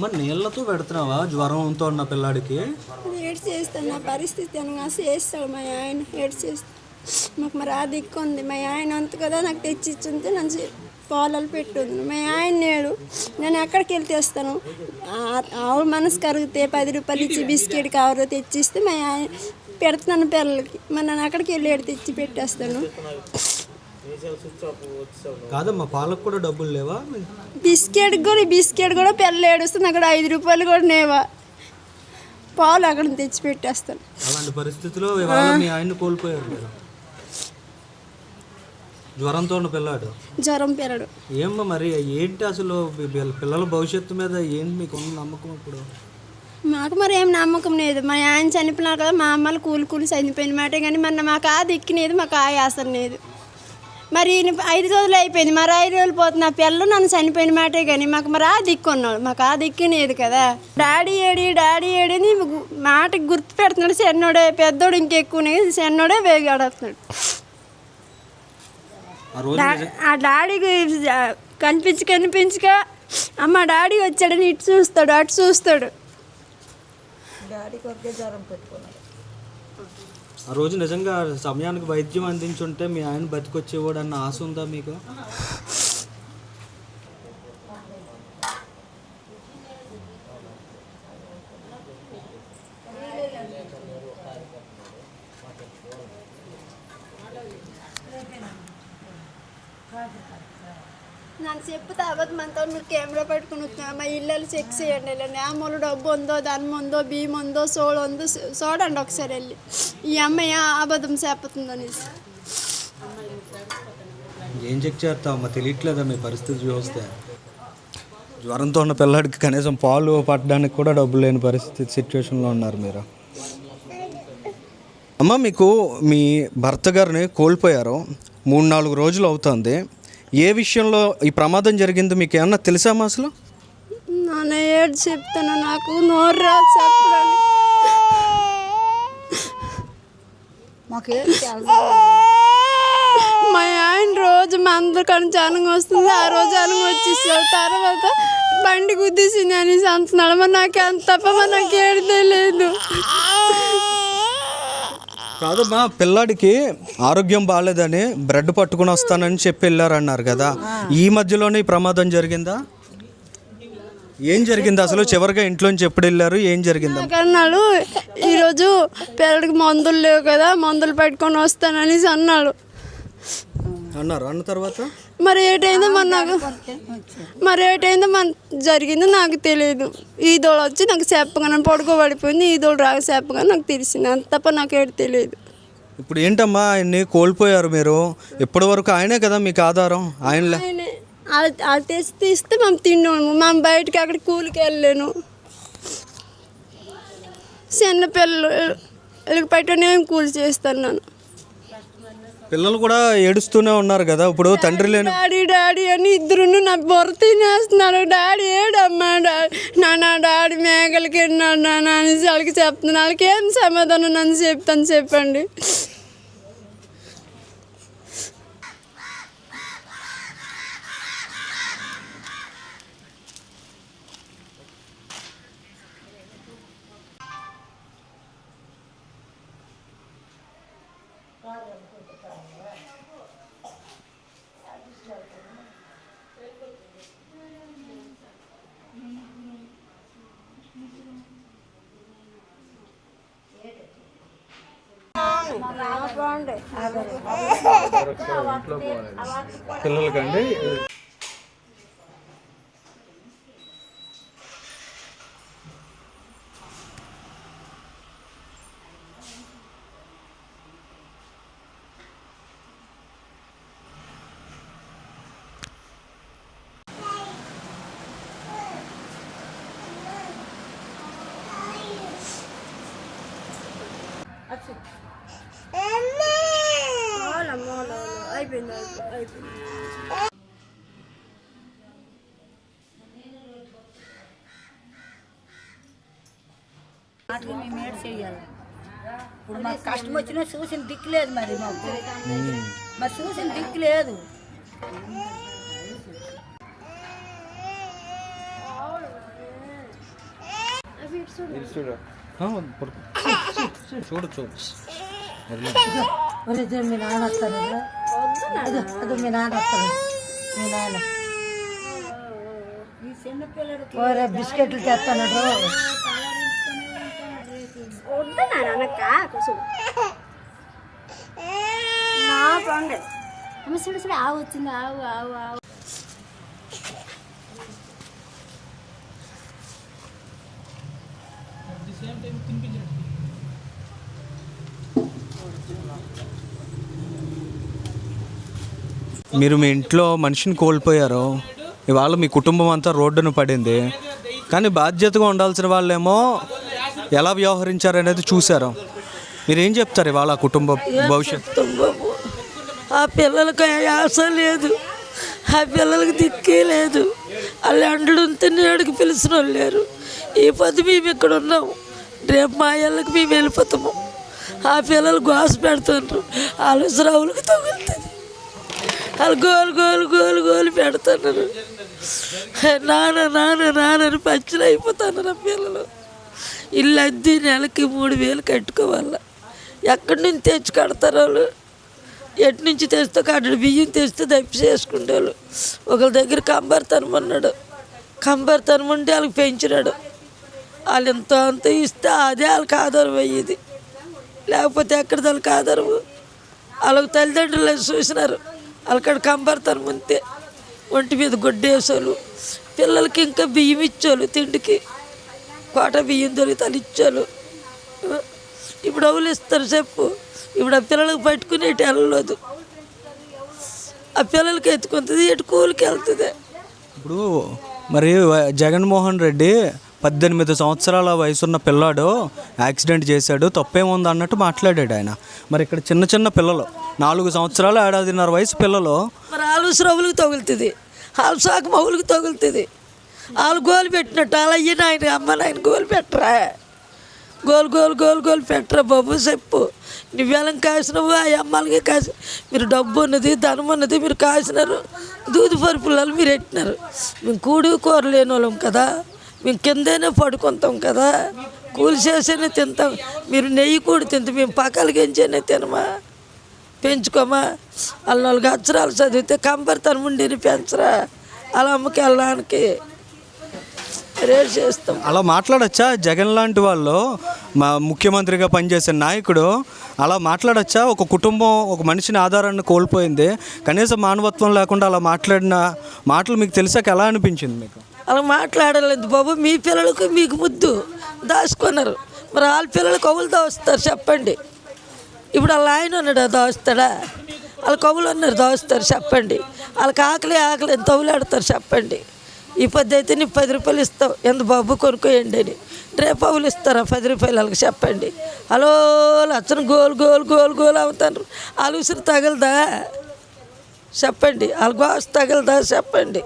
మరి నీళ్ళతో పెడుతున్నావా జ్వరంతో ఉన్న పిల్లాడికి? ఏడ్ చేస్తాను, నా పరిస్థితి అనగా చేస్తాడు మా ఆయన. ఏడ్ చేస్తాడు. మాకు మరి ఆ దిక్కు ఉంది. మా ఆయన అంత కదా నాకు తెచ్చిచ్చుంటే నన్ను పాలలు పెట్టుంది. మా ఆయన నేడు నేను ఎక్కడికి వెళ్ళి తెస్తాను. ఆవిడ మనసు కరిగితే 10 రూపాయలు ఇచ్చి బిస్కెట్ కవర్ తెచ్చిస్తే మా ఆయన పెడుతున్నాను పిల్లలకి. మరి నన్ను అక్కడికి వెళ్ళి ఏడు తెచ్చి పెట్టేస్తాను. కాదమ్మా, పాలకు కూడా డబ్బులు లేవా? బిస్కెట్ కూడా పిల్లలు ఏడుస్తుంది. అక్కడ 5 రూపాయలు కూడా నేవా పాలు అక్కడ తెచ్చి పెట్టేస్తాను. అలాంటి పరిస్థితిలో ఇవాళ మీ ఆయన కోల్పోయారు మీరు. జ్వరంతో ఉన్న పిల్లాడు. జ్వరం పిల్లడు. ఏమ్మా మరి ఏంటి అసలు పిల్లల భవిష్యత్తు మీద ఏంటి మీకు ఉన్న నమ్మకం? ఇప్పుడు మాకు మరి ఏం నమ్మకం లేదు. మా ఆయన చనిపోయినారు కదా, మా అమ్మలు కూలి చనిపోయిన మాటే కానీ మరి మాకు ఆ దిక్కునేది, మాకు ఆ ఆసరం లేదు. మరి 5 రోజులు అయిపోయింది, మరి 5 రోజులు పోతుంది. నా పిల్లలు నన్ను చనిపోయిన మాటే కానీ మాకు మరి ఆ దిక్కు ఉన్నాడు, మాకు ఆ దిక్కునేది కదా. డాడీ ఏడి అని మాటకి గుర్తు పెడుతున్నాడు. చిన్నోడే పెద్దోడు ఇంకెక్కువనే, చిన్నోడే వేగాడుతున్నాడు. ఆ డాడీకి కనిపించక అమ్మ డాడీ వచ్చాడని ఇటు చూస్తాడు, అటు చూస్తాడు. ఆ రోజు నిజంగా సమయానికి వైద్యం అందించుంటే మీ ఆయన బతికొచ్చేవాడు అన్న ఆశ ఉందా మీకు? నాకు చెప్తే అబద్ధం అంతా మీరు కెమెరా పెట్టుకుని వచ్చినా మా ఇళ్ళు చెక్ చేయండి. వెళ్ళండి అమ్మలో డబ్బు ఉందో, ధనం ఉందో, బియ్యం ఉందో, సోడు ఉందో చూడండి ఒకసారి వెళ్ళి. ఈ అమ్మాయి అబద్ధం చెప్పుతుందని ఏం చెక్ చేస్తావమ్మా? తెలియట్లేదా మీ పరిస్థితి చూస్తే? జ్వరంతో ఉన్న పిల్లాడికి కనీసం పాలు పట్టడానికి కూడా డబ్బులు లేని పరిస్థితి సిచ్యువేషన్లో ఉన్నారు మీరు. అమ్మ, మీకు మీ భర్త గారిని కోల్పోయారు, 3-4 రోజులు అవుతుంది. ఏ విషయంలో ఈ ప్రమాదం జరిగిందో మీకు ఏమన్నా తెలుసామా అసలు? నాన్న ఏడు చెప్తాను, నాకు నోరు రాదు చెప్పడానికి. మా ఆయన రోజు మందు కానీ అనంగా వస్తుంది, ఆ రోజు అనంగా వచ్చేసాడు. తర్వాత బండి గుద్దేసింది అనేసి అంటున్నాడు. మరి నాకు అంత తప్ప మరి నాకు ఏడు తెలియదు. కాదమ్మా, పిల్లాడికి ఆరోగ్యం బాగాలేదని బ్రెడ్ పట్టుకుని వస్తానని చెప్పి వెళ్ళారన్నారు కదా, ఈ మధ్యలోనే ఈ ప్రమాదం జరిగిందా? ఏం జరిగింది అసలు? చివరిగా ఇంట్లోంచి ఎప్పుడు వెళ్ళారు? ఏం జరిగింది అన్నాడు? ఈరోజు పిల్లడికి మందులు లేవు కదా, మందులు పెట్టుకొని వస్తాననేసి అన్నాడు. అన్న తర్వాత మరి ఏటైందో మన జరిగిందో నాకు తెలియదు. ఈదోడు వచ్చి నాకు చెప్పగానే పడుకోబడిపోయింది. ఈదోడు రాక చెప్పగానే నాకు తెలిసింది, అంత తప్ప నాకు ఏడు తెలియదు. ఇప్పుడు ఏంటమ్మా, ఆయన్ని కోల్పోయారు మీరు. ఇప్పటి వరకు ఆయనే కదా మీకు ఆధారం. ఆయనలే అది తెచ్చి తీస్తే మేము తిన్నాము. మేము బయటకి అక్కడ కూలికి వెళ్ళలేను. చిన్న పిల్లలు పెట్టనే కూలి చేస్తాను నేను. పిల్లలు కూడా ఏడుస్తూనే ఉన్నారు కదా. ఇప్పుడు తండ్రి లేని డాడీ అని ఇద్దరు నా బొర తినేస్తున్నాడు. డాడీ ఏడమ్మా, డాడీ మేకలకి ఎన్నాడు నాన్న అనేసి వాళ్ళకి చెప్తున్నాను. వాళ్ళకి ఏం సమాధానం నన్ను చెప్తాను చెప్పండి. పిల్లలకండి అయిపోయింది. మేము ఏడు చెయ్యాలి. ఇప్పుడు మాకు కష్టం వచ్చినా చూసిన దిక్కు లేదు. మరి చూసిన దిక్కు లేదు. ఆ, పడుకో. చూడు చూడు మీ నాన్న వస్తాడు అది మీ నాన్న వస్తాడు మీ నాన్న ఓరే బిస్కెట్లు తెస్తాడు చూడు చూడు ఆవు వచ్చింది ఆవు ఆవు ఆవు. మీరు మీ ఇంట్లో మనిషిని కోల్పోయారు, ఇవాళ మీ కుటుంబం అంతా రోడ్డున పడింది, కానీ బాధ్యతగా ఉండాల్సిన వాళ్ళేమో ఎలా వ్యవహరించారనేది చూశారు. మీరేం చెప్తారు ఇవాళ ఆ కుటుంబ భవిష్యత్తు? బాబు ఆ పిల్లలకి ఆశ లేదు, ఆ పిల్లలకి దిక్కే లేదు. వాళ్ళు అండడు తినేడికి పిలిచిన వాళ్ళు లేరు. ఈ పొద్దు మేము ఇక్కడ ఉన్నాము, రేపు మా ఇళ్ళకి మేము వెళ్ళిపోతాము. ఆ పిల్లలు గోస పెడుతుండ్రు, వాళ్ళు స్రవులకు తగులుతుంది, వాళ్ళు గోలు గోలు గోలు గోలు పెడుతున్నారు. నాన్న నాన్న నాన్నని పచ్చలు అయిపోతున్నారు ఆ పిల్లలు. ఇల్లు అద్దె నెలకి 3,000 కట్టుకోవాలి. ఎక్కడి నుంచి తెచ్చి కడతారు వాళ్ళు? ఎటు నుంచి తెస్తే కట్టడు బియ్యం తెస్తే దప్పి చేసుకుంటారు. ఒకరి దగ్గర కంబర్తనం అన్నాడు, కంబర్తనం ఉంటే వాళ్ళకి పెంచినాడు. వాళ్ళు ఇంత అంత ఇస్తే అదే వాళ్ళకి ఆధారం అయ్యేది, లేకపోతే ఎక్కడ వాళ్ళకి ఆధారం? వాళ్ళకి తల్లిదండ్రులు చూసినారు, వాళ్ళకాడ కంబర్తనం అంతే, ఒంటి మీద గొడ్డేసోళ్ళు. పిల్లలకి ఇంకా బియ్యం ఇచ్చేవాళ్ళు, తిండికి కోట బియ్యం దొరికితే ఇచ్చారు. ఇప్పుడు అవులు ఇస్తారు చెప్పు, ఇప్పుడు ఆ పిల్లలకు పట్టుకునేటి వెళ్ళలేదు. ఆ పిల్లలకి ఎత్తుకుంటుంది, ఎటు కూలికి వెళ్తుంది. ఇప్పుడు మరి జగన్మోహన్ రెడ్డి 18 సంవత్సరాల వయసున్న పిల్లాడు యాక్సిడెంట్ చేశాడు, తప్పేముంది అన్నట్టు మాట్లాడాడు ఆయన. మరి ఇక్కడ చిన్న చిన్న పిల్లలు 4 సంవత్సరాలు 1.5 వయసు పిల్లలు, మరి ఆలు స్రవులకు తగులుతుంది, ఆలు సాకు మౌలికి తగులుతుంది. వాళ్ళు గోలు పెట్టినట్టు వాళ్ళ అయ్యి నాయన అమ్మ నాయన గోలు పెట్టరా, గోలు గోలు గోలు గోలు పెట్టరా బాబు చెప్పు. నువ్వేళం కాసినవు, ఆ అమ్మాలకి కాసి, మీరు డబ్బు ఉన్నది ధనం ఉన్నది మీరు కాసినారు, దూది పరుపులలో మీరు ఎట్టినారు. మేము కూడి కూర లేని వాళ్ళం కదా, మేము కిందనే పడుకుంటాం కదా, కూలి చేసేనే తింటాం. మీరు నెయ్యి కూడి తింటే మేము పక్కలకి ఎంచేనే తినమా, పెంచుకోమా? వాళ్ళు 4 అక్షరాలు చదివితే కంపరితనం ఉండేది పెంచరా, అలా అమ్మకి వెళ్ళడానికి రేట్ చేస్తాం. అలా మాట్లాడచ్చా? జగన్ లాంటి వాళ్ళు, మా ముఖ్యమంత్రిగా పనిచేసే నాయకుడు అలా మాట్లాడచ్చా? ఒక కుటుంబం ఒక మనిషిని ఆధారాన్ని కోల్పోయింది, కనీసం మానవత్వం లేకుండా అలా మాట్లాడిన మాటలు మీకు తెలిసాక ఎలా అనిపించింది మీకు? అలా మాట్లాడలేదు బాబు. మీ పిల్లలకు మీకు ముద్దు దాచుకున్నారు, మరి వాళ్ళ పిల్లలు కవులు దాస్తారు చెప్పండి. ఇప్పుడు వాళ్ళ ఆయన ఉన్నాడు దాస్తాడా? వాళ్ళ కవులు ఉన్నారు దాస్తారు చెప్పండి. వాళ్ళకి ఆకలి ఆకలి ఎంత తవులాడతారు చెప్పండి. ఈ పద్ధతి నీకు 10 రూపాయలు ఇస్తావు, ఎంత బాబు కొనుక్కోయండి అని. రేపు అవులు ఇస్తారా 10 రూపాయలు వాళ్ళకి చెప్పండి. హలో లచ్చన గోలు గోలు గోలు గోలు అవుతారు. వాళ్ళు ఉసిరి తగలదా చెప్పండి, వాళ్ళ గోసు తగలదా చెప్పండి.